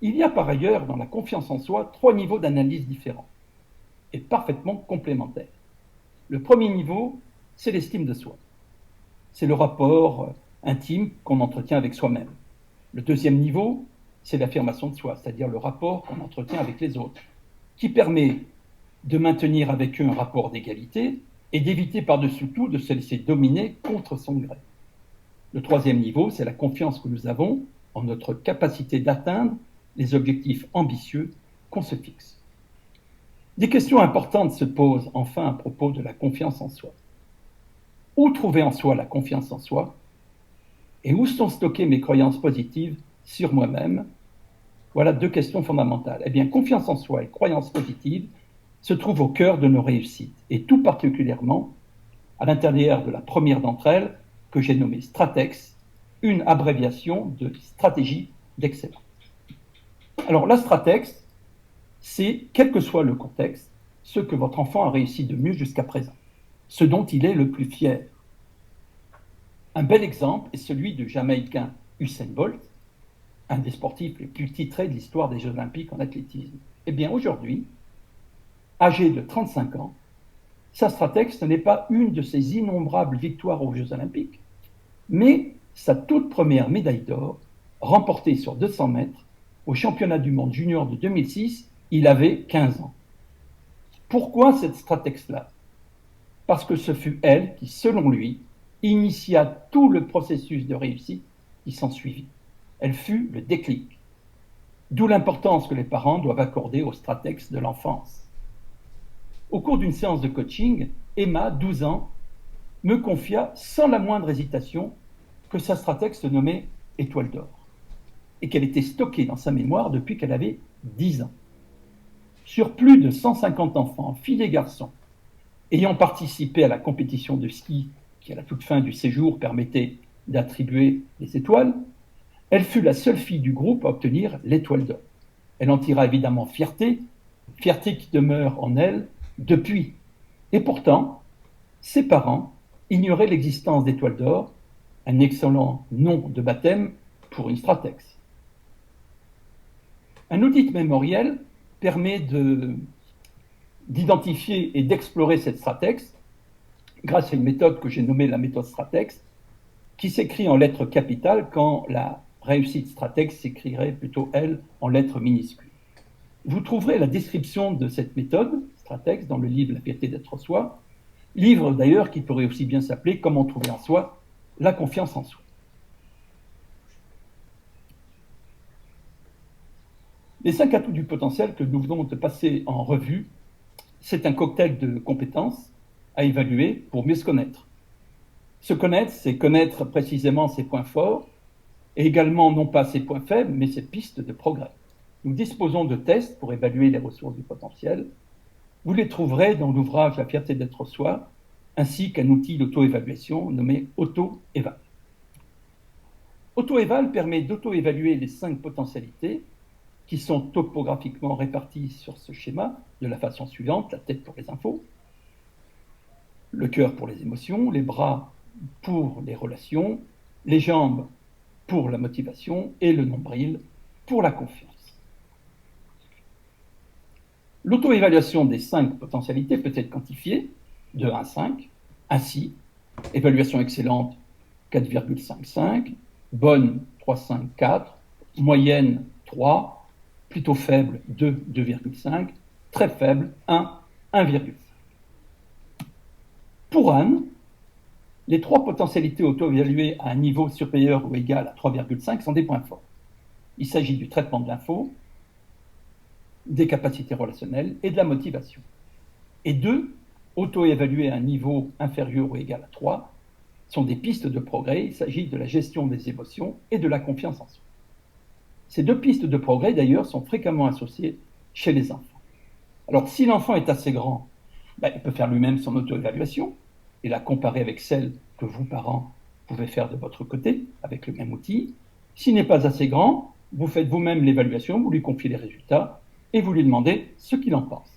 Il y a par ailleurs dans la confiance en soi 3 niveaux d'analyse différents et parfaitement complémentaires. Le premier niveau, c'est l'estime de soi. C'est le rapport intime qu'on entretient avec soi-même. Le deuxième niveau, c'est l'affirmation de soi, c'est-à-dire le rapport qu'on entretient avec les autres, qui permet de maintenir avec eux un rapport d'égalité et d'éviter par-dessus tout de se laisser dominer contre son gré. Le troisième niveau, c'est la confiance que nous avons en notre capacité d'atteindre les objectifs ambitieux qu'on se fixe. Des questions importantes se posent enfin à propos de la confiance en soi. Où trouver en soi la confiance en soi? Et où sont stockées mes croyances positives sur moi-même? Voilà 2 questions fondamentales. Eh bien, confiance en soi et croyances positives se trouvent au cœur de nos réussites, et tout particulièrement à l'intérieur de la première d'entre elles, que j'ai nommée Stratex, une abréviation de stratégie d'excellence. Alors, la Stratex, c'est, quel que soit le contexte, ce que votre enfant a réussi de mieux jusqu'à présent, ce dont il est le plus fier. Un bel exemple est celui du Jamaïcain Usain Bolt, un des sportifs les plus titrés de l'histoire des Jeux Olympiques en athlétisme. Eh bien, aujourd'hui, âgé de 35 ans, sa Stratex, ce n'est pas une de ses innombrables victoires aux Jeux Olympiques, mais sa toute première médaille d'or, remportée sur 200 mètres au championnat du monde junior de 2006, il avait 15 ans. Pourquoi cette Stratex-là? Parce que ce fut elle qui, selon lui, initia tout le processus de réussite qui s'ensuivit. Elle fut le déclic. D'où l'importance que les parents doivent accorder aux Stratex de l'enfance. Au cours d'une séance de coaching, Emma, 12 ans, me confia sans la moindre hésitation que sa Stratex se nommait Étoile d'or et qu'elle était stockée dans sa mémoire depuis qu'elle avait 10 ans. Sur plus de 150 enfants, filles et garçons, ayant participé à la compétition de ski qui, à la toute fin du séjour, permettait d'attribuer les étoiles, elle fut la seule fille du groupe à obtenir l'étoile d'or. Elle en tira évidemment fierté, fierté qui demeure en elle depuis. Et pourtant, ses parents ignoraient l'existence d'étoile d'or, un excellent nom de baptême pour une Stratex. Un audit mémoriel permet d'identifier et d'explorer cette Stratex grâce à une méthode que j'ai nommée la méthode Stratex, qui s'écrit en lettres capitales quand la réussite Stratex s'écrirait plutôt, elle, en lettres minuscules. Vous trouverez la description de cette méthode Stratex dans le livre La fierté d'être soi, livre d'ailleurs qui pourrait aussi bien s'appeler Comment trouver en soi la confiance en soi. Les 5 atouts du potentiel que nous venons de passer en revue, c'est un cocktail de compétences à évaluer pour mieux se connaître. Se connaître, c'est connaître précisément ses points forts et également non pas ses points faibles, mais ses pistes de progrès. Nous disposons de tests pour évaluer les ressources du potentiel. Vous les trouverez dans l'ouvrage La fierté d'être soi, ainsi qu'un outil d'auto-évaluation nommé Auto-Eval. Auto-Eval permet d'auto-évaluer les 5 potentialités qui sont topographiquement réparties sur ce schéma de la façon suivante: la tête pour les infos, le cœur pour les émotions, les bras pour les relations, les jambes pour la motivation et le nombril pour la confiance. L'auto-évaluation des 5 potentialités peut être quantifiée de 1 à 5. Ainsi, évaluation excellente 4,55, bonne 3,5, 4, moyenne 3, plutôt faible 2, 2,5, très faible 1, 1,5. Pour Anne, les 3 potentialités auto-évaluées à un niveau supérieur ou égal à 3,5 sont des points forts. Il s'agit du traitement de l'info, des capacités relationnelles et de la motivation. Et 2, auto-évaluées à un niveau inférieur ou égal à 3, sont des pistes de progrès. Il s'agit de la gestion des émotions et de la confiance en soi. Ces 2 pistes de progrès, d'ailleurs, sont fréquemment associées chez les enfants. Alors, si l'enfant est assez grand, il peut faire lui-même son auto-évaluation et la comparer avec celle que vous, parents, pouvez faire de votre côté avec le même outil. S'il n'est pas assez grand, vous faites vous-même l'évaluation, vous lui confiez les résultats et vous lui demandez ce qu'il en pense.